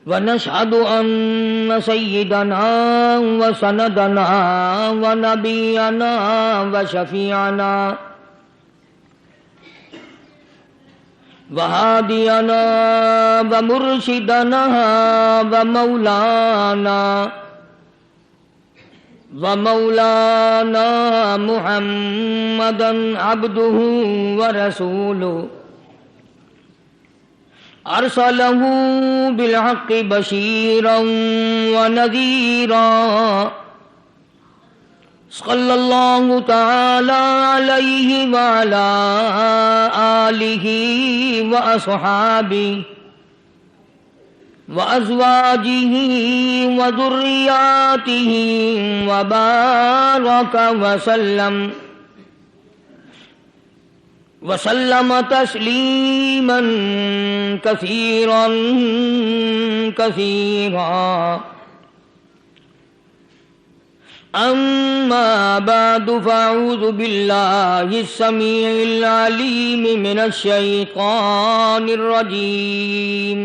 ونشهد أن سيدنا وسندنا ونبينا وشفيعنا وهادينا ومرشدنا ومولانا محمدا عبده ورسوله أرسله بالحق بشيرا ونذيرا صلى الله تعالى عليه وعلى آله وأصحابه وأزواجه وذرياته وبارك وسلم تسليما كثيرا كثيرا. أما بعد فأعوذ بالله السميع العليم من الشيطان الرجيم.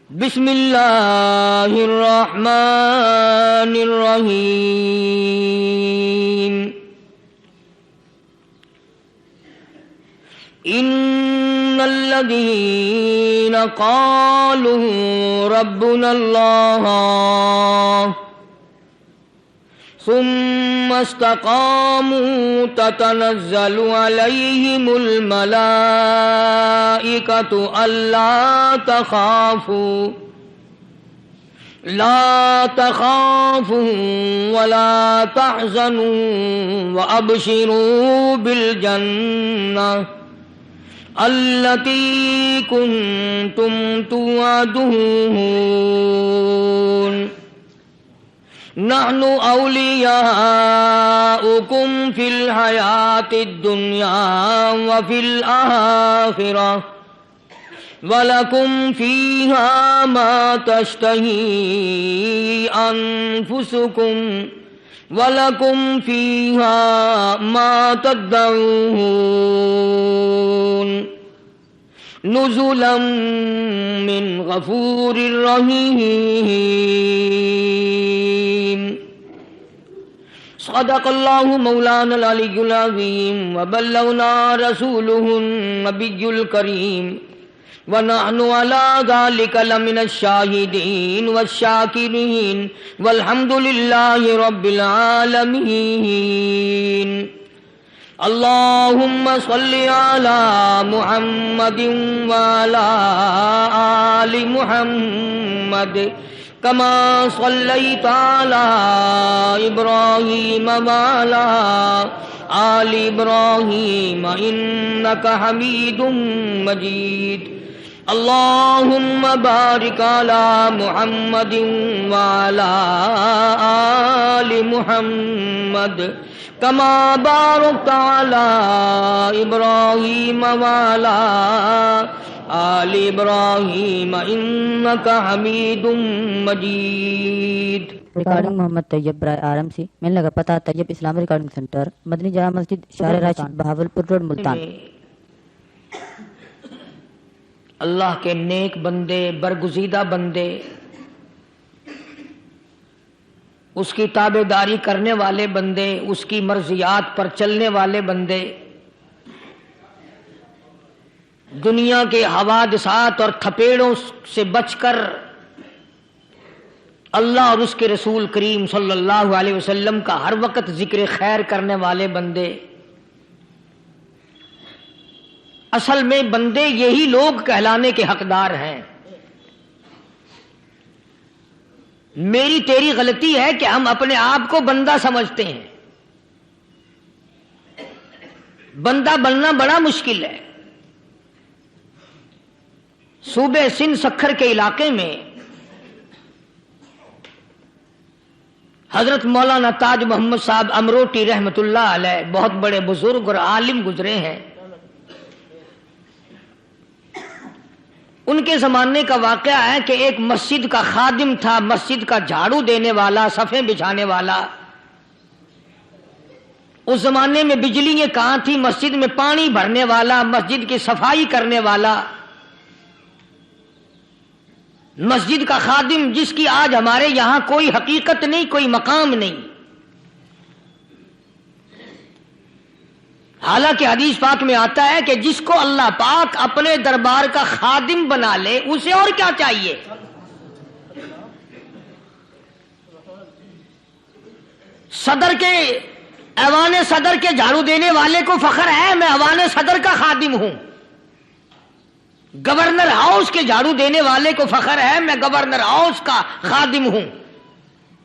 بسم الله الرحمن الرحيم. إن الذين قالوا ربنا الله ثم استقاموا تتنزل عليهم الملائكة لا تخافوا ولا تحزنوا وأبشروا بالجنة التي كنتم توعدون. نحن أولياؤكم في الحياة الدنيا وفي الآخرة ولكم فيها ما تشتهي أنفسكم ولكم فيها ما تدعون نزلا من غفور رحيم. صدق الله مولانا العلي العظيم وبلغنا رسوله النبي الكريم ونحن على ذلك لمن الشاهدين والشاكرين والحمد لله رب العالمين. اللهم صل على محمد وعلى آل محمد كما صليت على إبراهيم وعلى آل إبراهيم إنك حميد مجيد. اللهم بارك على محمد وعلى آل محمد كما باركت على إبراهيم وعلى آل إبراهيم إنك حميد مجيد. ریکارڈنگ محمد طیب برائے آرم سی ملنے کا پتہ طیب اسلام ریکارڈنگ سینٹر مدنی جامع مسجد شارع راشد بہاولپور روڈ ملتان. اللہ کے نیک بندے، برگزیدہ بندے، اس کی تابع داری کرنے والے بندے، اس کی مرضیات پر چلنے والے بندے، دنیا کے حوادثات اور تھپیڑوں سے بچ کر اللہ اور اس کے رسول کریم صلی اللہ علیہ وسلم کا ہر وقت ذکر خیر کرنے والے بندے. اصل میں بندے یہی لوگ کہلانے کے حقدار ہیں. میری تیری غلطی ہے کہ ہم اپنے آپ کو بندہ سمجھتے ہیں. بندہ بننا بڑا مشکل ہے. صوبے سندھ سکھر کے علاقے میں حضرت مولانا تاج محمد صاحب امروٹی رحمت اللہ علیہ بہت بڑے بزرگ اور عالم گزرے ہیں. ان کے زمانے کا واقعہ ہے کہ ایک مسجد کا خادم تھا، مسجد کا جھاڑو دینے والا، صفیں بچھانے والا. اس زمانے میں بجلیاں کہاں تھی، مسجد میں پانی بھرنے والا، مسجد کی صفائی کرنے والا. مسجد کا خادم جس کی آج ہمارے یہاں کوئی حقیقت نہیں، کوئی مقام نہیں. حالانکہ حدیث پاک میں آتا ہے کہ جس کو اللہ پاک اپنے دربار کا خادم بنا لے اسے اور کیا چاہیے. صدر کے ایوان صدر کے جھاڑو دینے والے کو فخر ہے میں ایوان صدر کا خادم ہوں. گورنر ہاؤس کے جھاڑو دینے والے کو فخر ہے میں گورنر ہاؤس کا خادم ہوں.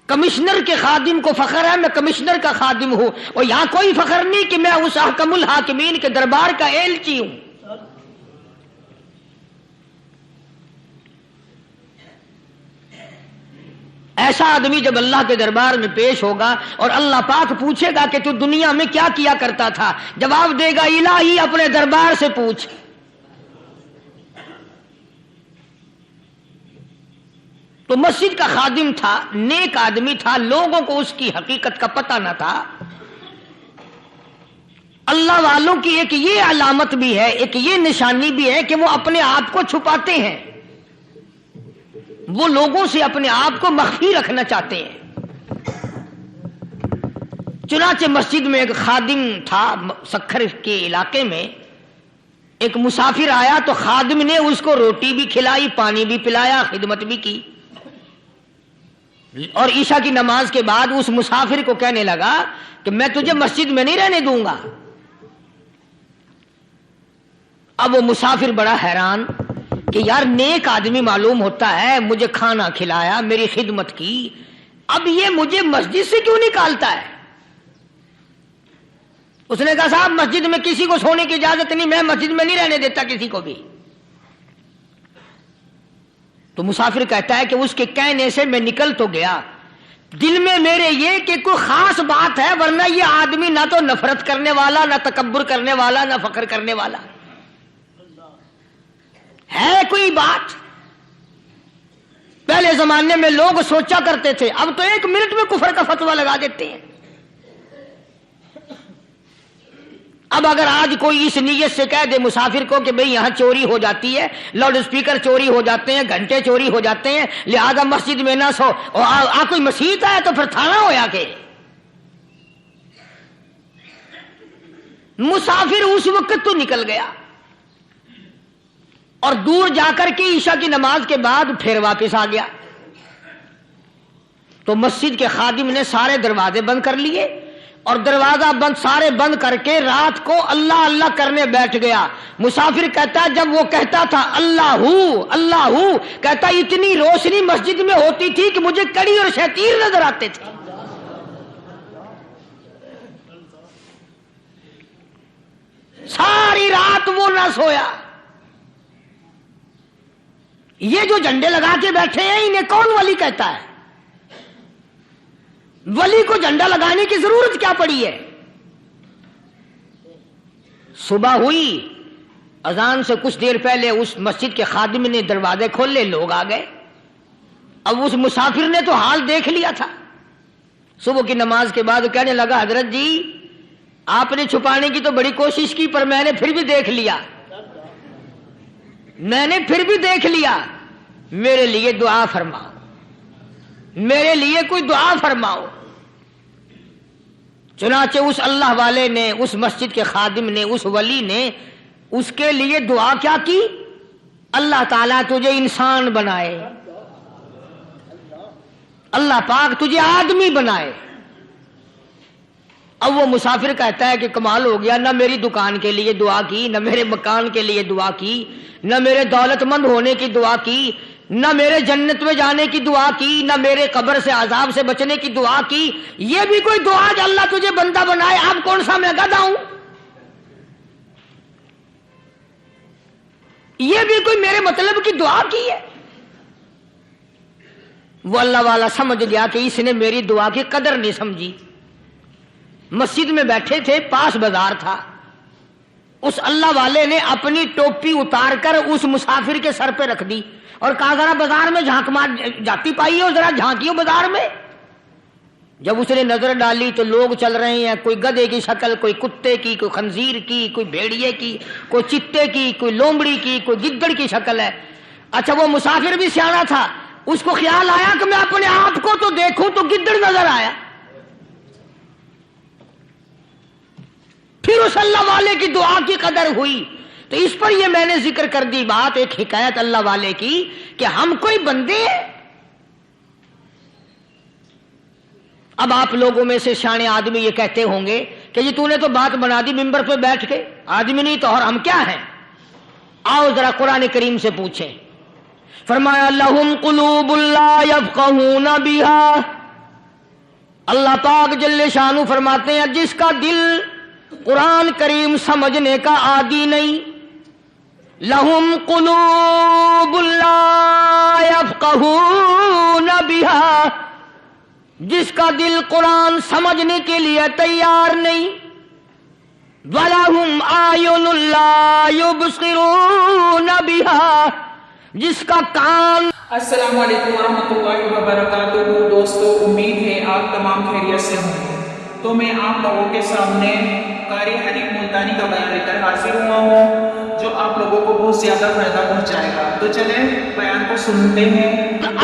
کمشنر کے خادم کو فخر ہے میں کمشنر کا خادم ہوں. اور یہاں کوئی فخر نہیں کہ میں اس حکم الحاکمین کے دربار کا ایلچی ہوں. ایسا آدمی جب اللہ کے دربار میں پیش ہوگا اور اللہ پاک پوچھے گا کہ تو دنیا میں کیا کیا کرتا تھا، جواب دے گا الہی اپنے دربار سے پوچھ. تو مسجد کا خادم تھا، نیک آدمی تھا، لوگوں کو اس کی حقیقت کا پتہ نہ تھا. اللہ والوں کی ایک یہ علامت بھی ہے، ایک یہ نشانی بھی ہے کہ وہ اپنے آپ کو چھپاتے ہیں، وہ لوگوں سے اپنے آپ کو مخفی رکھنا چاہتے ہیں. چنانچہ مسجد میں ایک خادم تھا، سکھر کے علاقے میں ایک مسافر آیا تو خادم نے اس کو روٹی بھی کھلائی، پانی بھی پلایا، خدمت بھی کی. اور عشاء کی نماز کے بعد اس مسافر کو کہنے لگا کہ میں تجھے مسجد میں نہیں رہنے دوں گا. اب وہ مسافر بڑا حیران کہ یار نیک آدمی معلوم ہوتا ہے، مجھے کھانا کھلایا، میری خدمت کی، اب یہ مجھے مسجد سے کیوں نکالتا ہے؟ اس نے کہا صاحب مسجد میں کسی کو سونے کی اجازت نہیں، میں مسجد میں نہیں رہنے دیتا کسی کو بھی. تو مسافر کہتا ہے کہ اس کے کہنے سے میں نکل تو گیا، دل میں میرے یہ کہ کوئی خاص بات ہے، ورنہ یہ آدمی نہ تو نفرت کرنے والا، نہ تکبر کرنے والا، نہ فخر کرنے والا ہے. کوئی بات پہلے زمانے میں لوگ سوچا کرتے تھے، اب تو ایک منٹ میں کفر کا فتویٰ لگا دیتے ہیں. اب اگر آج کوئی اس نیت سے کہہ دے مسافر کو کہ بھئی یہاں چوری ہو جاتی ہے، لاؤڈ اسپیکر چوری ہو جاتے ہیں، گھنٹے چوری ہو جاتے ہیں، لہذا مسجد میں نہ سو، اور کوئی مسیحت ہے تو پھر تھانہ ہویا کہ مسافر اس وقت تو نکل گیا اور دور جا کر کے عشاء کی نماز کے بعد پھر واپس آ گیا. تو مسجد کے خادم نے سارے دروازے بند کر لیے اور دروازہ بند سارے بند کر کے رات کو اللہ اللہ کرنے بیٹھ گیا. مسافر کہتا جب وہ کہتا تھا اللہ ہو کہتا اتنی روشنی مسجد میں ہوتی تھی کہ مجھے کڑی اور شتیر نظر آتے تھے. ساری رات وہ نہ سویا. یہ جو جھنڈے لگا کے بیٹھے ہیں انہیں کون ولی کہتا ہے؟ ولی کو جھنڈا لگانے کی ضرورت کیا پڑی ہے؟ صبح ہوئی، اذان سے کچھ دیر پہلے اس مسجد کے خادم نے دروازے کھولے، لوگ آ گئے. اب اس مسافر نے تو حال دیکھ لیا تھا. صبح کی نماز کے بعد کہنے لگا حضرت جی آپ نے چھپانے کی تو بڑی کوشش کی پر میں نے پھر بھی دیکھ لیا، میرے لیے دعا فرماؤ، میرے لیے کوئی دعا فرماؤ. چنانچہ اس اللہ والے نے، اس مسجد کے خادم نے، اس ولی نے اس کے لیے دعا کیا کی؟ اللہ تعالیٰ تجھے انسان بنائے، اللہ پاک تجھے آدمی بنائے. اب وہ مسافر کہتا ہے کہ کمال ہو گیا، نہ میری دکان کے لیے دعا کی، نہ میرے مکان کے لیے دعا کی، نہ میرے دولت مند ہونے کی دعا کی، نہ میرے جنت میں جانے کی دعا کی، نہ میرے قبر سے عذاب سے بچنے کی دعا کی. یہ بھی کوئی دعا کہ اللہ تجھے بندہ بنائے؟ اب کون سا میں گدھا ہوں؟ یہ بھی کوئی میرے مطلب کی دعا کی ہے؟ وہ اللہ والا سمجھ گیا کہ اس نے میری دعا کی قدر نہیں سمجھی. مسجد میں بیٹھے تھے، پاس بازار تھا. اس اللہ والے نے اپنی ٹوپی اتار کر اس مسافر کے سر پہ رکھ دی اور کہا ذرا بازار میں جھانک مار جاتی پائی ہو، ذرا جھانکیو بازار میں. جب اس نے نظر ڈالی تو لوگ چل رہے ہیں، کوئی گدھے کی شکل، کوئی کتے کی، کوئی خنزیر کی، کوئی بھیڑیے کی، کوئی چتے کی، کوئی لومڑی کی، کوئی گدڑ کی شکل ہے. اچھا وہ مسافر بھی سیانا تھا، اس کو خیال آیا کہ میں اپنے آپ کو تو دیکھوں تو گدڑ نظر آیا، پھر اس اللہ والے کی دعا کی قدر ہوئی۔ تو اس پر یہ میں نے ذکر کر دی بات، ایک حکایت اللہ والے کی کہ ہم کوئی بندے ہیں۔ اب آپ لوگوں میں سے شانے آدمی یہ کہتے ہوں گے کہ جی تو نے تو بات بنا دی ممبر پہ بیٹھ کے، آدمی نہیں تو اور ہم کیا ہیں؟ آؤ ذرا قرآن کریم سے پوچھیں۔ فرمایا لہم قلوب لا یفقہون بہا، اللہ پاک جل شانہ فرماتے ہیں جس کا دل قرآن کریم سمجھنے کا عادی نہیں، لہم قلوب لا یفقہون بہا، جس کا دل قرآن سمجھنے کے لیے تیار نہیں، وَلَهُمْ أَعْيُنٌ لَا يُبْصِرُونَ بِهَا، جس کا کان۔ السلام علیکم ورحمۃ اللہ وبرکاتہ۔ دوستو امید ہے آپ تمام خیریت سے ہوں گے، تو میں آپ لوگوں کے سامنے قاری حنیف ملتانی کا بیان لے کر حاضر ہوا ہوں جو آپ لوگوں کو بہت زیادہ فائدہ پہنچائے گا۔ تو چلیں بیان کو سنتے ہیں۔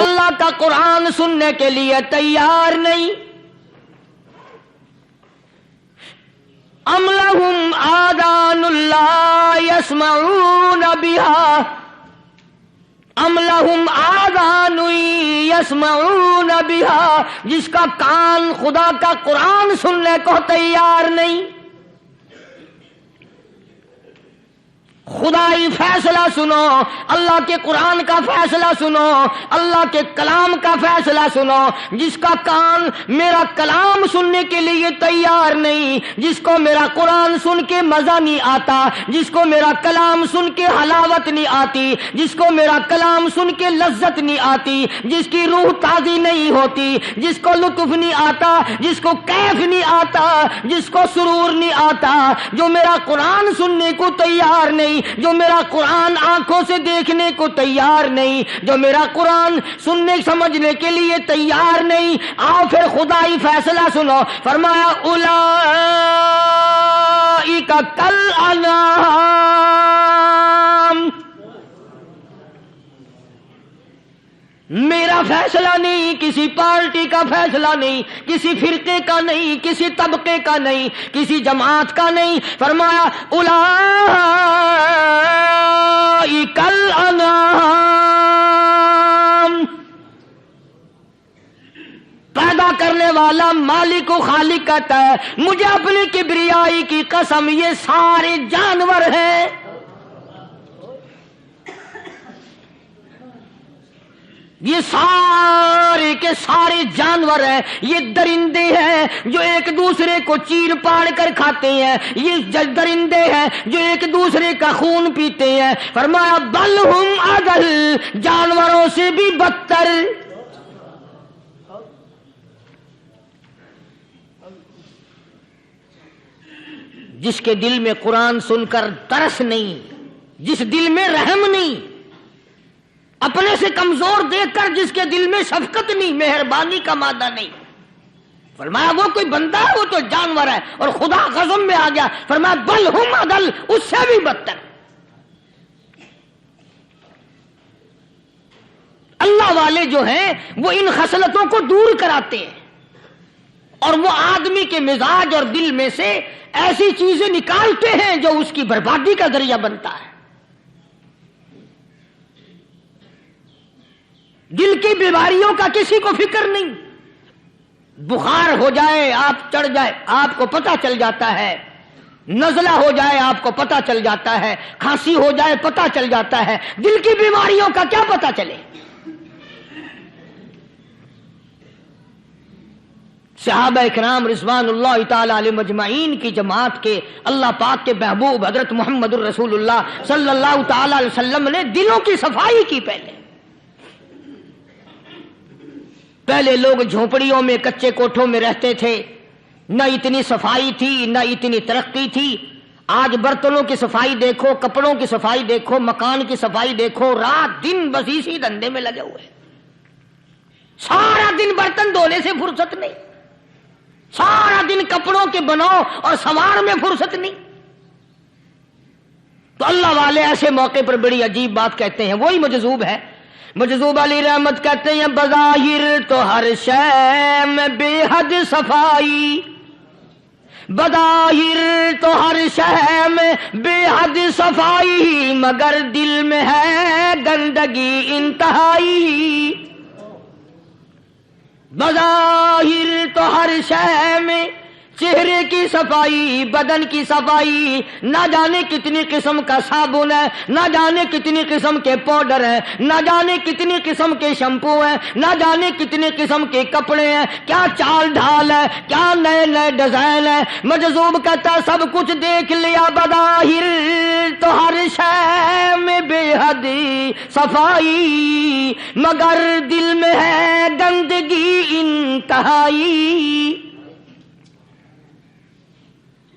اللہ کا قرآن سننے کے لیے تیار نہیں، ام لہم آذان لا یسمعون بہا، ام لہم آذان یسمعون بہا، جس کا کان خدا کا قرآن سننے کو تیار نہیں۔ خدائی فیصلہ سنو، اللہ کے قرآن کا فیصلہ سنو، اللہ کے کلام کا فیصلہ سنو۔ جس کا کان میرا کلام سننے کے لیے تیار نہیں، جس کو میرا قرآن سن کے مزہ نہیں آتا، جس کو میرا کلام سن کے حلاوت نہیں آتی، جس کو میرا کلام سن کے لذت نہیں آتی، جس کی روح تازی نہیں ہوتی، جس کو لطف نہیں آتا، جس کو کیف نہیں آتا، جس کو سرور نہیں آتا، جو میرا قرآن سننے کو تیار نہیں، جو میرا قرآن آنکھوں سے دیکھنے کو تیار نہیں، جو میرا قرآن سننے سمجھنے کے لیے تیار نہیں، آؤ پھر خدائی فیصلہ سنو۔ فرمایا اولئک کالانعام، میرا فیصلہ نہیں، کسی پارٹی کا فیصلہ نہیں، کسی فرقے کا نہیں، کسی طبقے کا نہیں، کسی جماعت کا نہیں۔ فرمایا اولئک الانعام، پیدا کرنے والا مالک و خالق کہتا ہے مجھے اپنی کبریائی کی قسم یہ سارے جانور ہیں، یہ سارے کے سارے جانور ہیں، یہ درندے ہیں جو ایک دوسرے کو چیر پاڑ کر کھاتے ہیں، یہ درندے ہیں جو ایک دوسرے کا خون پیتے ہیں۔ فرمایا بل ہم اضل، جانوروں سے بھی بدتر۔ جس کے دل میں قرآن سن کر ترس نہیں، جس دل میں رحم نہیں، اپنے سے کمزور دیکھ کر جس کے دل میں شفقت نہیں، مہربانی کا مادہ نہیں، فرمایا وہ کوئی بندہ ہے، وہ تو جانور ہے۔ اور خدا غضب میں آ گیا، فرمایا بل ہم اضل، اس سے بھی بدتر۔ اللہ والے جو ہیں وہ ان خصلتوں کو دور کراتے ہیں، اور وہ آدمی کے مزاج اور دل میں سے ایسی چیزیں نکالتے ہیں جو اس کی بربادی کا ذریعہ بنتا ہے۔ دل کی بیماریوں کا کسی کو فکر نہیں، بخار ہو جائے آپ چڑھ جائے آپ کو پتہ چل جاتا ہے، نزلہ ہو جائے آپ کو پتہ چل جاتا ہے، کھانسی ہو جائے پتہ چل جاتا ہے، دل کی بیماریوں کا کیا پتہ چلے؟ صحابہ کرام رضوان اللہ تعالی علیہ مجمعین کی جماعت کے اللہ پاک کے محبوب حضرت محمد الرسول اللہ صلی اللہ تعالی علیہ وسلم نے دلوں کی صفائی کی۔ پہلے لوگ جھونپڑیوں میں کچے کوٹھوں میں رہتے تھے، نہ اتنی صفائی تھی نہ اتنی ترقی تھی۔ آج برتنوں کی صفائی دیکھو، کپڑوں کی صفائی دیکھو، مکان کی صفائی دیکھو، رات دن بس اسی دھندے میں لگے ہوئے، سارا دن برتن دھونے سے فرصت نہیں، سارا دن کپڑوں کے بناؤ اور سنوار میں فرصت نہیں۔ تو اللہ والے ایسے موقع پر بڑی عجیب بات کہتے ہیں. وہی مجذوب ہے. مجذوب علی رحمت کہتے ہیں بظاہر تو ہر شے میں بے حد صفائی، بظاہر تو ہر شے میں بے حد صفائی، مگر دل میں ہے گندگی انتہائی. بظاہر تو ہر شے میں چہرے کی صفائی، بدن کی صفائی، نہ جانے کتنی قسم کا صابن ہے، نہ جانے کتنی قسم کے پاؤڈر ہیں، نہ جانے کتنی قسم کے شیمپو ہیں، نہ جانے کتنی قسم کے کپڑے ہیں، کیا چال ڈھال ہے، کیا نئے نئے ڈیزائن ہے. مجذوب کہتا سب کچھ دیکھ لیا، بظاہر تو ہر شے میں بے حد صفائی، مگر دل میں ہے گندگی انتہائی.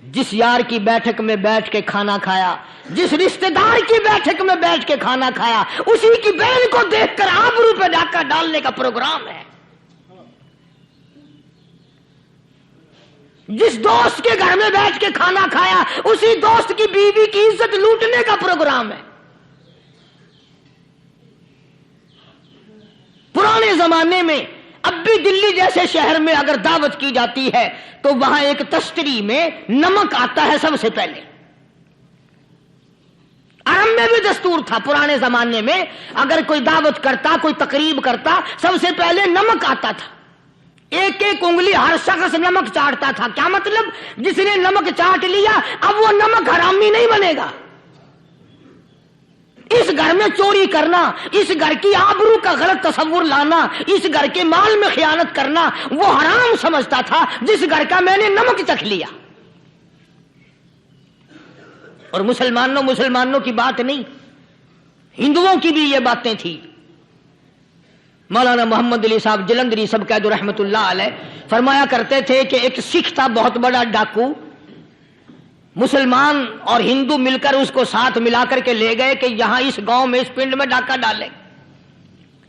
جس یار کی بیٹھک میں بیٹھ کے کھانا کھایا، جس رشتہ دار کی بیٹھک میں بیٹھ کے کھانا کھایا، اسی کی بہن کو دیکھ کر آبرو پہ ڈاکہ ڈالنے کا پروگرام ہے. جس دوست کے گھر میں بیٹھ کے کھانا کھایا، اسی دوست کی بیوی کی عزت لوٹنے کا پروگرام ہے. پرانے زمانے میں اب بھی دلی جیسے شہر میں اگر دعوت کی جاتی ہے تو وہاں ایک تشتری میں نمک آتا ہے سب سے پہلے. عرب میں بھی دستور تھا پرانے زمانے میں، اگر کوئی دعوت کرتا، کوئی تقریب کرتا، سب سے پہلے نمک آتا تھا. ایک ایک انگلی ہر شخص نمک چاٹتا تھا. کیا مطلب؟ جس نے نمک چاٹ لیا اب وہ نمک حرامی نہیں بنے گا. اس گھر میں چوری کرنا، اس گھر کی آبرو کا غلط تصور لانا، اس گھر کے مال میں خیانت کرنا وہ حرام سمجھتا تھا جس گھر کا میں نے نمک چکھ لیا. اور مسلمانوں کی بات نہیں، ہندوؤں کی بھی یہ باتیں تھی. مولانا محمد علی صاحب جلندری سب قید رحمت اللہ علیہ فرمایا کرتے تھے کہ ایک سکھ تھا بہت بڑا ڈاکو، مسلمان اور ہندو مل کر اس کو ساتھ ملا کر کے لے گئے کہ یہاں اس گاؤں میں اس پنڈ میں ڈاکہ ڈالے.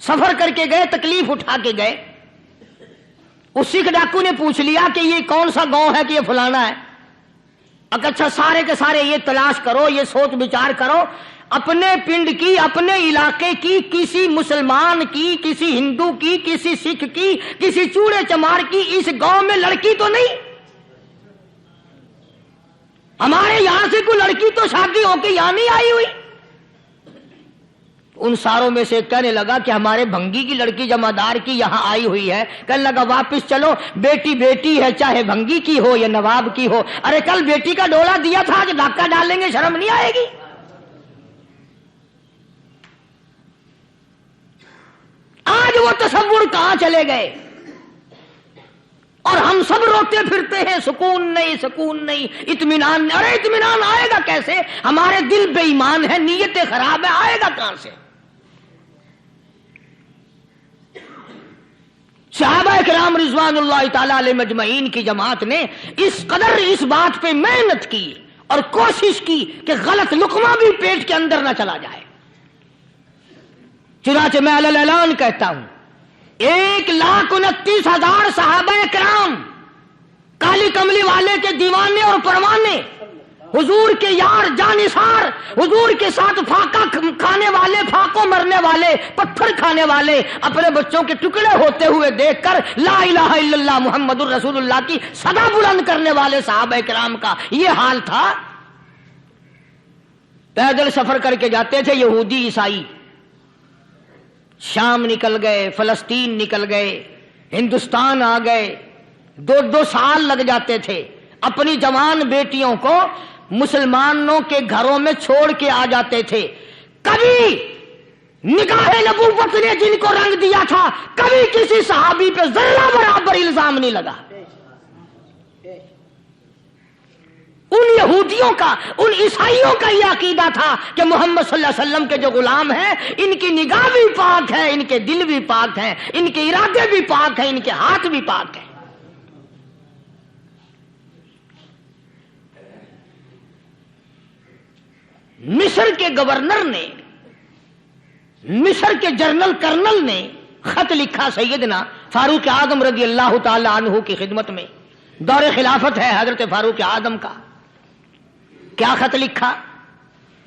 سفر کر کے گئے، تکلیف اٹھا کے گئے. اس سکھ ڈاکو نے پوچھ لیا کہ یہ کون سا گاؤں ہے کہ یہ فلانا ہے. اچھا سارے کے سارے یہ تلاش کرو، یہ سوچ بچار کرو، اپنے پنڈ کی، اپنے علاقے کی، کسی مسلمان کی، کسی ہندو کی، کسی سکھ کی، کسی چوڑے چمار کی اس گاؤں میں لڑکی تو نہیں؟ ہمارے یہاں سے کوئی لڑکی تو شادی ہو کے یہاں نہیں آئی ہوئی. ان ساروں میں سے کہنے لگا کہ ہمارے بھنگی کی لڑکی جمعدار کی یہاں آئی ہوئی ہے. کہنے لگا واپس چلو، بیٹی بیٹی ہے چاہے بھنگی کی ہو یا نواب کی ہو. ارے کل بیٹی کا ڈولا دیا تھا، آج ڈاکہ ڈالیں گے، شرم نہیں آئے گی؟ آج وہ تصور کہاں چلے گئے؟ اور ہم سب روتے پھرتے ہیں سکون نہیں، سکون نہیں، اطمینان نہیں. ارے اطمینان آئے گا کیسے؟ ہمارے دل بے ایمان ہے، نیتیں خراب ہے، آئے گا کہاں سے؟ صحابہ کرام رضوان اللہ تعالی علیہ مجمعین کی جماعت نے اس قدر اس بات پہ محنت کی اور کوشش کی کہ غلط لقمہ بھی پیٹ کے اندر نہ چلا جائے. چنانچہ میں علی الاعلان کہتا ہوں 1,29,000 صحابہ کرام، کالی کملی والے کے دیوانے اور پروانے، حضور کے یار جانثار، حضور کے ساتھ فاقہ کھانے والے، فاقوں مرنے والے، پتھر کھانے والے، اپنے بچوں کے ٹکڑے ہوتے ہوئے دیکھ کر لا الہ الا اللہ محمد الرسول اللہ کی صدا بلند کرنے والے صحابہ کرام کا یہ حال تھا. پیدل سفر کر کے جاتے تھے یہودی عیسائی، شام نکل گئے، فلسطین نکل گئے، ہندوستان آ گئے، 2 سال لگ جاتے تھے. اپنی جوان بیٹیوں کو مسلمانوں کے گھروں میں چھوڑ کے آ جاتے تھے. کبھی نگاہ نبوت نے جن کو رنگ دیا تھا، کبھی کسی صحابی پہ ذرہ برابر الزام نہیں لگا. ان یہودیوں کا، ان عیسائیوں کا یہ عقیدہ تھا کہ محمد صلی اللہ علیہ وسلم کے جو غلام ہیں ان کی نگاہ بھی پاک ہے، ان کے دل بھی پاک ہیں، ان کے ارادے بھی پاک ہیں، ان کے ہاتھ بھی پاک ہیں. مصر کے گورنر نے، مصر کے جنرل کرنل نے خط لکھا سیدنا فاروق اعظم رضی اللہ تعالی عنہ کی خدمت میں. دور خلافت ہے حضرت فاروق اعظم کا. کیا خط لکھا؟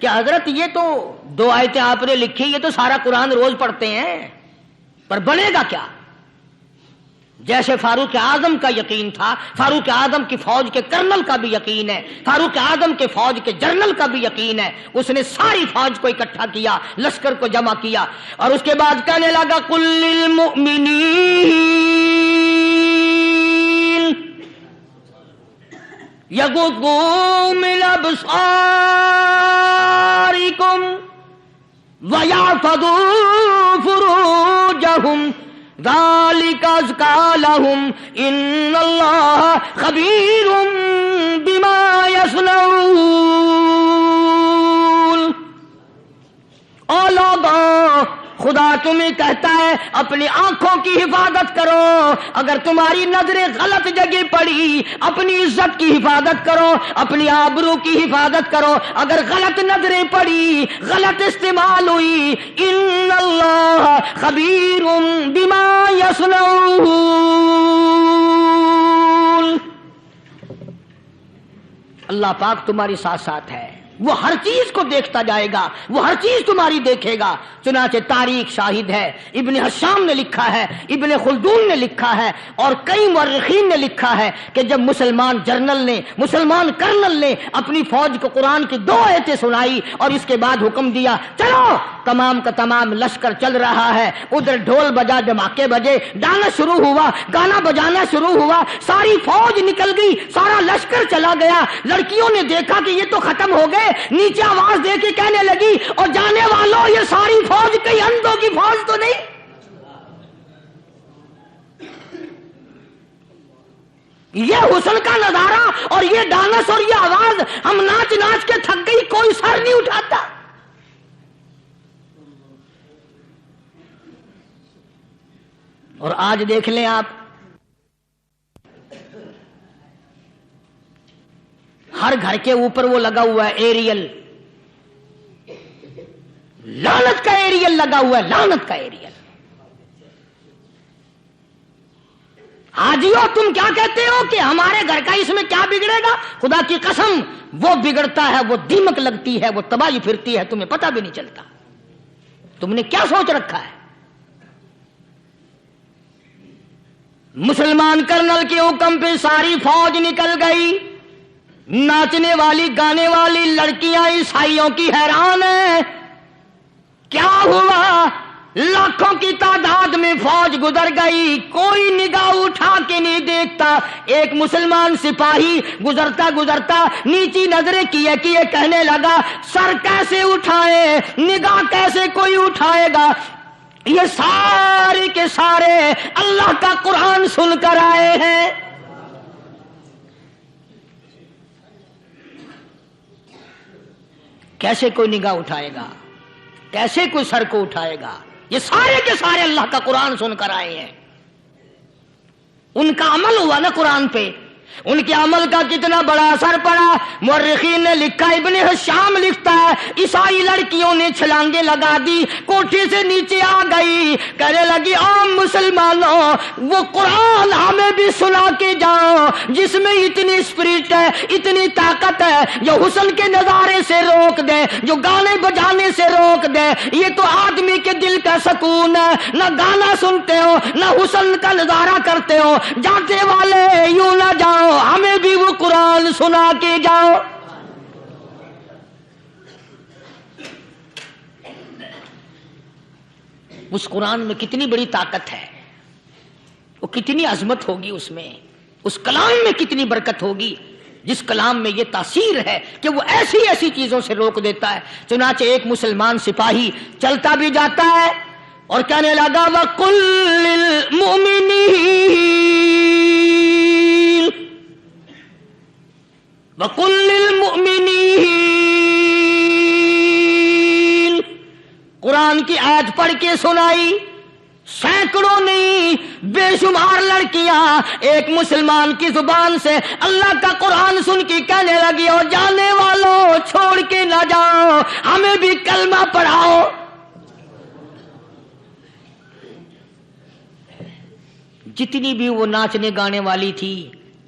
کہ حضرت یہ تو 2 آیتیں آپ نے لکھی، یہ تو سارا قرآن روز پڑھتے ہیں، پر بنے گا کیا؟ جیسے فاروق اعظم کا یقین تھا، فاروق اعظم کی فوج کے کرنل کا بھی یقین ہے، فاروق اعظم کے فوج کے جنرل کا بھی یقین ہے، اس نے ساری فوج کو اکٹھا کیا، لشکر کو جمع کیا، اور اس کے بعد کہنے لگا قل للمؤمنین یغضوا من ابصارکم ویحفظوا فروجہم ذالک ازکی لہم ان اللہ خبیر بما یصنعون۔ او لوگوں، خدا تمہیں کہتا ہے اپنی آنکھوں کی حفاظت کرو، اگر تمہاری نظریں غلط جگہ پڑی اپنی عزت کی حفاظت کرو، اپنی آبرو کی حفاظت کرو، اگر غلط نظریں پڑی، غلط استعمال ہوئی، ان اللہ خبیر بما یصنعون، اللہ پاک تمہاری ساتھ ساتھ ہے، وہ ہر چیز کو دیکھتا جائے گا، وہ ہر چیز تمہاری دیکھے گا۔ چنانچہ تاریخ شاہد ہے، ابن حشام نے لکھا ہے، ابن خلدون نے لکھا ہے، اور کئی مورخین نے لکھا ہے کہ جب مسلمان کرنل نے اپنی فوج کو قرآن کی 2 آیتیں سنائی اور اس کے بعد حکم دیا چلو، تمام کا تمام لشکر چل رہا ہے، ادھر ڈھول بجا، دھماکے بجے، گانا شروع ہوا، گانا بجانا شروع ہوا، ساری فوج نکل گئی، سارا لشکر چلا گیا، لڑکیوں نے دیکھا کہ یہ تو ختم ہو گئے، نیچے آواز دے کے کہنے لگی اور جانے والوں یہ ساری فوج کئی اندھوں کی فوج تو نہیں؟ یہ حسن کا نظارہ اور یہ ڈانس اور یہ آواز، ہم ناچ ناچ کے تھک گئی، کوئی سر نہیں اٹھاتا۔ اور آج دیکھ لیں آپ، ہر گھر کے اوپر وہ لگا ہوا ہے ایریل، لعنت کا ایریل لگا ہوا ہے، لعنت کا ایریل۔ حاجیو تم کیا کہتے ہو کہ ہمارے گھر کا اس میں کیا بگڑے گا؟ خدا کی قسم وہ بگڑتا ہے، وہ دیمک لگتی ہے، وہ تباہی پھرتی ہے، تمہیں پتہ بھی نہیں چلتا۔ تم نے کیا سوچ رکھا ہے؟ مسلمان کرنل کے حکم پہ ساری فوج نکل گئی، ناچنے والی گانے والی لڑکیاں عیسائیوں کی حیران ہیں، کیا ہوا؟ لاکھوں کی تعداد میں فوج گزر گئی، کوئی نگاہ اٹھا کے نہیں دیکھتا۔ ایک مسلمان سپاہی گزرتا گزرتا نیچی نظریں کیے کیے کہنے لگا سر کیسے اٹھائے، نگاہ کیسے کوئی اٹھائے گا؟ یہ سارے کے سارے اللہ کا قرآن سن کر آئے ہیں۔ کیسے کوئی نگاہ اٹھائے گا؟ کیسے کوئی سر کو اٹھائے گا؟ یہ سارے کے سارے اللہ کا قرآن سن کر آئے ہیں۔ ان کا عمل ہوا نا قرآن پہ، ان کے عمل کا کتنا بڑا اثر پڑا۔ مورخین نے لکھا، ابن حشام لکھتا ہے عیسائی لڑکیوں نے چھلانگیں لگا دی، کوٹھی سے نیچے آ گئی، کہنے لگی عام مسلمانوں وہ قرآن ہمیں بھی سنا کے جاؤ جس میں اتنی اسپرٹ ہے، اتنی طاقت ہے، جو حسن کے نظارے سے روک دے، جو گانے بجانے سے روک دے۔ یہ تو آدمی کے دل کا سکون ہے، نہ گانا سنتے ہو نہ حسن کا نظارہ کرتے ہو، جاتے والے یوں نہ جاؤ، ہمیں بھی وہ قرآن سنا کے جاؤ۔ اس قرآن میں کتنی بڑی طاقت ہے، وہ کتنی عظمت ہوگی، اس میں اس کلام میں کتنی برکت ہوگی، جس کلام میں یہ تاثیر ہے کہ وہ ایسی ایسی چیزوں سے روک دیتا ہے۔ چنانچہ ایک مسلمان سپاہی چلتا بھی جاتا ہے اور کہنے لگا وَقُلْ لِلْمُؤْمِنِينَ وَقُلْ لِلْمُؤْمِنِينَ، قرآن کی آیت پڑھ کے سنائی، سینکڑوں نہیں بے شمار لڑکیاں ایک مسلمان کی زبان سے اللہ کا قرآن سن کے کہنے لگی اور جانے والوں چھوڑ کے نہ جاؤ، ہمیں بھی کلمہ پڑھاؤ۔ جتنی بھی وہ ناچنے گانے والی تھی،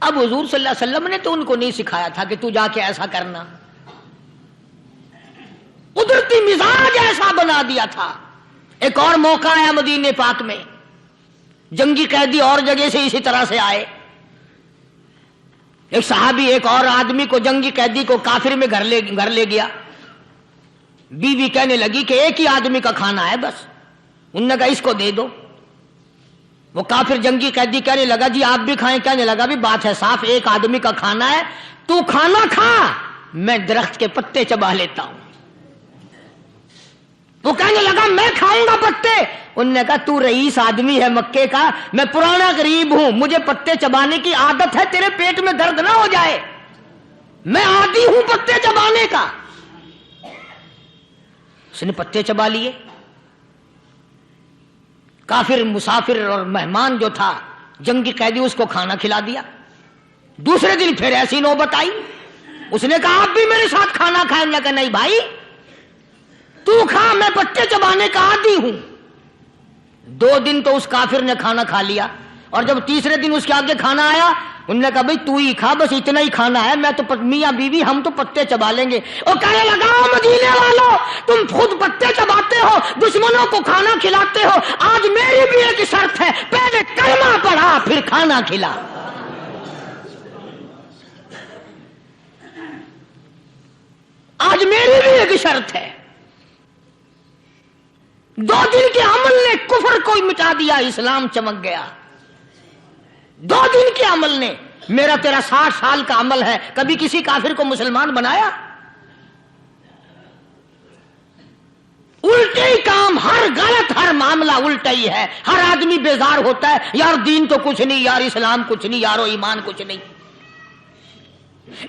اب حضور صلی اللہ علیہ وسلم نے تو ان کو نہیں سکھایا تھا کہ تو جا کے ایسا کرنا، قدرتی مزاج ایسا بنا دیا تھا۔ ایک اور موقع آیا مدینے پاک میں، جنگی قیدی اور جگہ سے اسی طرح سے آئے، ایک صحابی ایک اور آدمی کو، جنگی قیدی کو کافر میں گھر لے گیا۔ بیوی کہنے لگی کہ ایک ہی آدمی کا کھانا ہے بس، انہوں نے کہا اس کو دے دو۔ وہ کافر جنگی قیدی کہنے لگا جی آپ بھی کھائیں، کہنے لگا بھی بات ہے صاف، ایک آدمی کا کھانا ہے، تو کھانا کھا، میں درخت کے پتے چبا لیتا ہوں۔ وہ کہنے لگا میں کھاؤں گا پتے، انہوں نے کہا تو رئیس آدمی ہے مکے کا، میں پرانا غریب ہوں، مجھے پتے چبانے کی عادت ہے، تیرے پیٹ میں درد نہ ہو جائے، میں عادی ہوں پتے چبانے کا۔ اس نے پتے چبا لیے۔ کافر مسافر اور مہمان جو تھا جنگی قیدی، اس کو کھانا کھلا دیا۔ دوسرے دن پھر ایسی نوبت آئی، اس نے کہا آپ بھی میرے ساتھ کھانا کھائیں؟ نے کہا نہیں بھائی تو کھا، میں پتے چبانے کا عادی ہوں۔ 2 دن تو اس کافر نے کھانا کھا لیا، اور جب تیسرے دن اس کے آگے کھانا آیا، انہوں نے کہا بھائی تو ہی کھا، بس اتنا ہی کھانا ہے، میں تو میاں بیوی ہم تو پتے چبا لیں گے۔ اور کہنے لگا مدینے والوں تم خود پتے چباتے ہو، دشمنوں کو کھانا کھلاتے ہو، آج میری بھی ایک شرط ہے، پہلے کلمہ پڑھا پھر کھانا کھلا۔ آج میری بھی ایک شرط ہے۔ 2 دن کے عمل نے کفر کو مٹا دیا، اسلام چمک گیا۔ 2 دن کے عمل نے، میرا تیرا 60 سال کا عمل ہے، کبھی کسی کافر کو مسلمان بنایا؟ الٹے ہی کام، ہر غلط، ہر معاملہ الٹا ہی ہے۔ ہر آدمی بیزار ہوتا ہے، یار دین تو کچھ نہیں، یار اسلام کچھ نہیں، یارو ایمان کچھ نہیں۔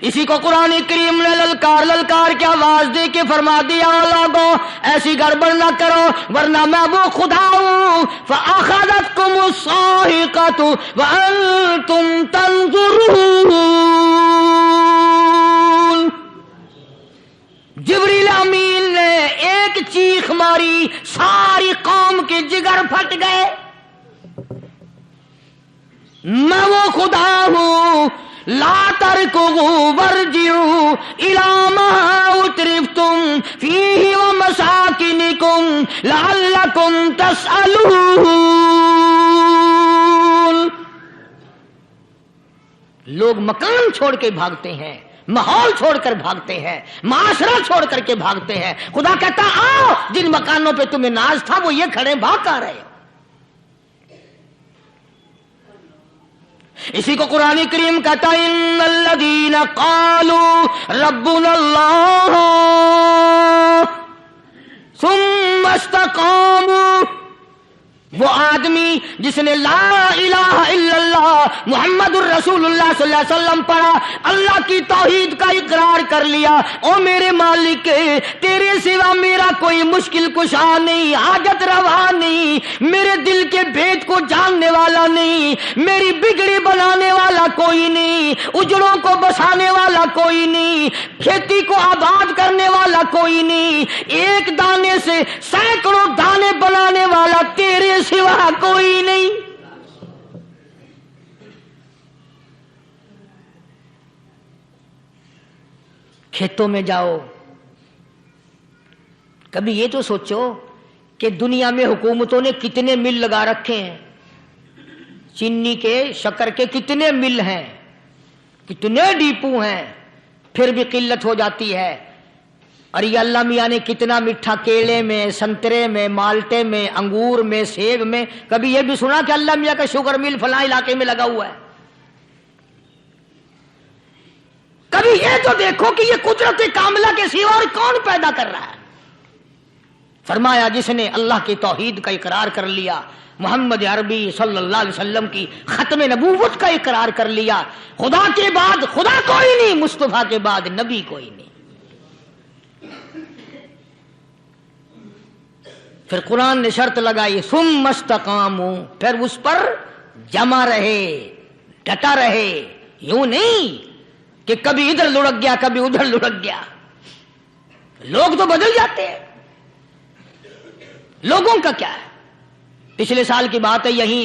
اسی کو قرآن کریم نے للکار کے آواز دے کے فرما دیا لوگوں ایسی گڑبڑ نہ کرو ورنہ میں وہ خدا ہوں فَأَخَذَتْكُمُ الصَّاعِقَةُ وَأَنْتُمْ تَنظُرُونَ۔ جبریل امین نے ایک چیخ ماری، ساری قوم کے جگر پھٹ گئے، میں وہ خدا ہوں لا تركضوا وارجعوا إلى ما أترفتم فيه ومساكنكم لعلكم تسألون۔ لوگ مکان چھوڑ کے بھاگتے ہیں، ماحول چھوڑ کر بھاگتے ہیں، معاشرہ چھوڑ کر کے بھاگتے ہیں۔ خدا کہتا آؤ جن مکانوں پہ تمہیں ناز تھا وہ یہ کھڑے بھاگ آ رہے ہو۔ اسی کو قرآن کریم کہتا ہے ان الذین قالوا ربنا اللہ ثم استقاموا، وہ آدمی جس نے لا الہ الا اللہ محمد الرسول اللہ صلی اللہ علیہ وسلم پڑھا، اللہ کی توحید کا اقرار کر لیا، او میرے مالک تیرے سوا میرا کوئی مشکل کشا نہیں، حاجت روا نہیں، میرے دل کے بھید کو جاننے والا نہیں، میری بگڑی بنانے والا کوئی نہیں، اجڑوں کو بسانے والا کوئی نہیں، کھیتی کو آباد کرنے والا کوئی نہیں، ایک دانے سے سینکڑوں دانے بنانے والا تیرے سوا کوئی نہیں۔ کھیتوں میں جاؤ، کبھی یہ تو سوچو کہ دنیا میں حکومتوں نے کتنے مل لگا رکھے ہیں، چینی کے، شکر کے کتنے مل ہیں، کتنے ڈیپو ہیں، پھر بھی قلت ہو جاتی ہے۔ اور یہ اللہ میاں نے کتنا میٹھا کیلے میں، سنترے میں، مالٹے میں، انگور میں، سیب میں، کبھی یہ بھی سنا کہ اللہ میاں کا شوگر مل فلاں علاقے میں لگا ہوا ہے؟ کبھی یہ تو دیکھو کہ یہ قدرت کاملہ کے سوا اور کون پیدا کر رہا ہے؟ فرمایا جس نے اللہ کی توحید کا اقرار کر لیا، محمد عربی صلی اللہ علیہ وسلم کی ختم نبوت کا اقرار کر لیا، خدا کے بعد خدا کوئی نہیں، مصطفیٰ کے بعد نبی کوئی نہیں۔ پھر قرآن نے شرط لگائی ثم استقاموا، پھر اس پر جمع رہے، ڈٹا رہے، یوں نہیں کہ کبھی ادھر لڑک گیا کبھی ادھر لڑک گیا۔ لوگ تو بدل جاتے ہیں، لوگوں کا کیا ہے؟ پچھلے سال کی بات ہے، یہیں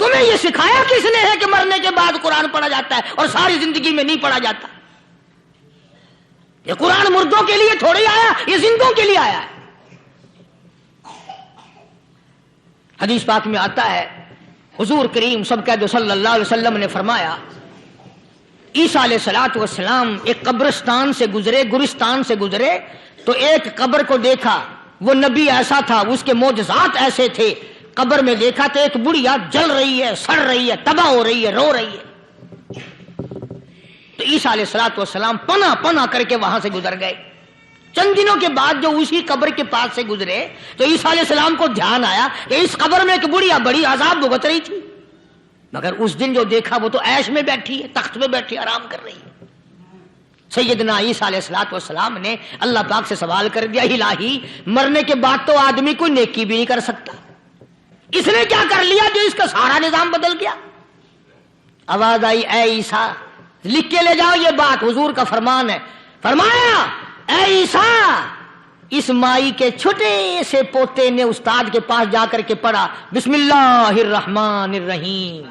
تمہیں یہ سکھایا کس نے ہے کہ مرنے کے بعد قرآن پڑھا جاتا ہے اور ساری زندگی میں نہیں پڑھا جاتا؟ یہ قرآن مردوں کے لیے تھوڑی آیا، یہ زندوں کے لیے آیا ہے۔ حدیث پاک میں آتا ہے، حضور کریم سب کہہ دو صلی اللہ علیہ وسلم نے فرمایا، عیسیٰ علیہ الصلوۃ والسلام ایک قبرستان سے گزرے، گورستان سے گزرے تو ایک قبر کو دیکھا، وہ نبی ایسا تھا، اس کے معجزات ایسے تھے، قبر میں دیکھا تو ایک بڑھیا جل رہی ہے، سڑ رہی ہے، تباہ ہو رہی ہے، رو رہی ہے۔ تو عیسیٰ علیہ الصلوۃ والسلام پناہ پناہ کر کے وہاں سے گزر گئے۔ چند دنوں کے بعد جو اسی قبر کے پاس سے گزرے تو عیسیٰ علیہ السلام کو دھیان آیا کہ اس قبر میں ایک بڑھیا بڑی عذاب بھگت رہی تھی، مگر اس دن جو دیکھا وہ تو عیش میں بیٹھی ہے، تخت میں بیٹھی آرام کر رہی ہے۔ سیدنا عیسیٰ علیہ الصلوۃ والسلام نے اللہ پاک سے سوال کر دیا، الہی مرنے کے بعد تو آدمی کوئی نیکی بھی نہیں کر سکتا، اس نے کیا کر لیا جو اس کا سارا نظام بدل گیا؟ آواز آئی، اے عیسیٰ، لکھ کے لے جاؤ یہ بات، حضور کا فرمان ہے۔ فرمایا، اے عیسیٰ، اس مائی کے چھوٹے سے پوتے نے استاد کے پاس جا کر کے پڑھا بسم اللہ الرحمن الرحیم،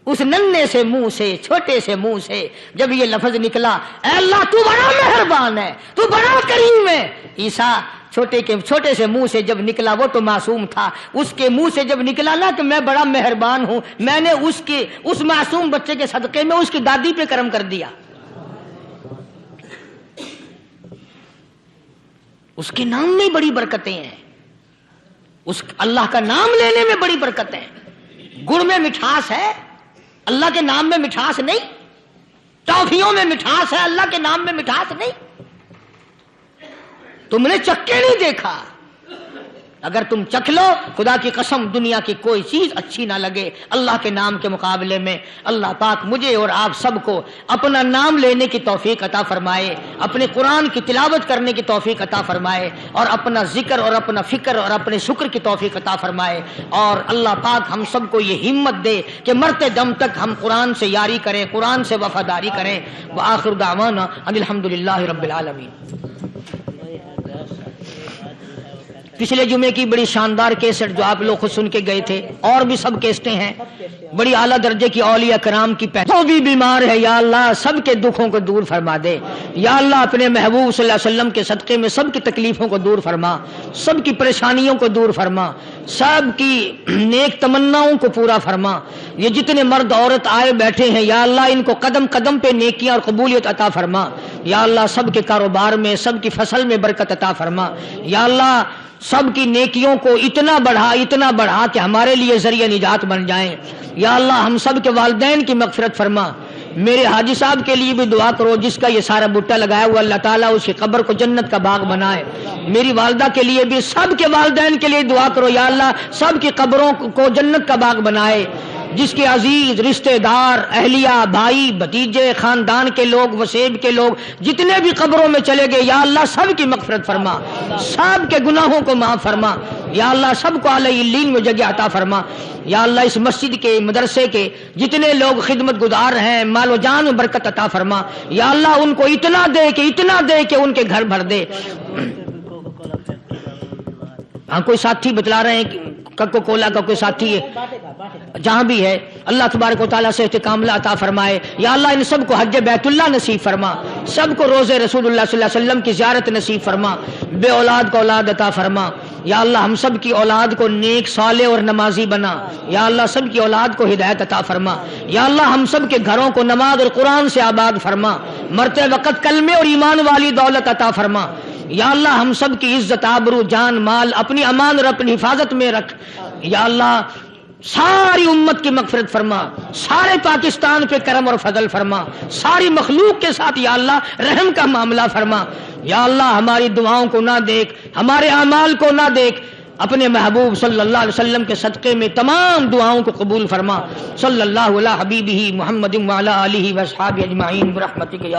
اس ننھے سے منہ سے، چھوٹے سے منہ سے جب یہ لفظ نکلا، اے اللہ تو بڑا مہربان ہے، تو بڑا کریم ہے۔ عیسیٰ چھوٹے سے منہ سے جب نکلا، وہ تو معصوم تھا، اس کے منہ سے جب نکلا نا کہ میں بڑا مہربان ہوں، میں نے اس معصوم بچے کے صدقے میں اس کی دادی پہ کرم کر دیا۔ اس کے نام میں بڑی برکتیں ہیں، اس اللہ کا نام لینے میں بڑی برکتیں ہیں۔ گڑ میں مٹھاس ہے، اللہ کے نام میں مٹھاس نہیں۔ ٹافیوں میں مٹھاس ہے، اللہ کے نام میں مٹھاس نہیں۔ تم نے چکھ کے نہیں دیکھا، اگر تم چکھ لو، خدا کی قسم دنیا کی کوئی چیز اچھی نہ لگے اللہ کے نام کے مقابلے میں۔ اللہ پاک مجھے اور آپ سب کو اپنا نام لینے کی توفیق عطا فرمائے، اپنے قرآن کی تلاوت کرنے کی توفیق عطا فرمائے، اور اپنا ذکر اور اپنا فکر اور اپنے شکر کی توفیق عطا فرمائے، اور اللہ پاک ہم سب کو یہ ہمت دے کہ مرتے دم تک ہم قرآن سے یاری کریں، قرآن سے وفاداری کریں۔ وآخر دعوانا ان الحمدللہ رب العالمین۔ پچھلے جمعے کی بڑی شاندار کیسٹ جو آپ لوگ خود سن کے گئے تھے، اور بھی سب کیسٹیں ہیں، بڑی اعلیٰ درجے کی اولیاء کرام کی جو بھی بیمار ہے یا اللہ سب کے دکھوں کو دور فرما دے، یا اللہ اپنے محبوب صلی اللہ علیہ وسلم کے صدقے میں سب کی تکلیفوں کو دور فرما، سب کی پریشانیوں کو دور فرما، سب کی نیک تمناؤں کو پورا فرما۔ یہ جتنے مرد عورت آئے بیٹھے ہیں یا اللہ ان کو قدم قدم پہ نیکیاں اور قبولیت عطا فرما، یا اللہ سب کے کاروبار میں، سب کی فصل میں برکت عطا فرما، یا اللہ سب کی نیکیوں کو اتنا بڑھا کہ ہمارے لیے ذریعہ نجات بن جائیں۔ یا اللہ ہم سب کے والدین کی مغفرت فرما۔ میرے حاجی صاحب کے لیے بھی دعا کرو، جس کا یہ سارا بٹا لگایا ہوا، اللہ تعالیٰ اس کی قبر کو جنت کا باغ بنائے۔ میری والدہ کے لیے بھی، سب کے والدین کے لیے دعا کرو، یا اللہ سب کی قبروں کو جنت کا باغ بنائے۔ جس کے عزیز رشتہ دار، اہلیہ، بھائی، بھتیجے، خاندان کے لوگ، وسیب کے لوگ جتنے بھی قبروں میں چلے گئے، یا اللہ سب کی مغفرت فرما، سب کے گناہوں کو معاف فرما، یا اللہ سب کو اعلی علین میں جگہ عطا فرما۔ یا اللہ اس مسجد کے، مدرسے کے جتنے لوگ خدمت گزار ہیں، مال و جان میں برکت عطا فرما، یا اللہ ان کو اتنا دے کہ ان کے گھر بھر دے۔ ہاں کوئی ساتھی بتلا رہے ہیں کوکا کولا کا کوئی ساتھی ہے، جہاں بھی ہے اللہ تبارک و تعالیٰ سے استقامت عطا فرمائے۔ یا اللہ ان سب کو حج بیت اللہ نصیب فرما، سب کو روزے رسول اللہ صلی اللہ علیہ وسلم کی زیارت نصیب فرما، بے اولاد کو اولاد عطا فرما۔ یا اللہ ہم سب کی اولاد کو نیک، صالح اور نمازی بنا، یا اللہ سب کی اولاد کو ہدایت عطا فرما۔ یا اللہ ہم سب کے گھروں کو نماز اور قرآن سے آباد فرما، مرتے وقت کلمے اور ایمان والی دولت عطا فرما۔ یا اللہ ہم سب کی عزت، آبرو، جان، مال اپنی امان اور اپنی حفاظت میں رکھ۔ یا اللہ ساری امت کی مغفرت فرما، سارے پاکستان پہ کرم اور فضل فرما، ساری مخلوق کے ساتھ یا اللہ رحم کا معاملہ فرما۔ یا اللہ ہماری دعاؤں کو نہ دیکھ، ہمارے اعمال کو نہ دیکھ، اپنے محبوب صلی اللہ علیہ وسلم کے صدقے میں تمام دعاؤں کو قبول فرما۔ صلی اللہ علیہ حبیبہ محمد وعلی آلہ واصحابہ اجمعین برحمتک یا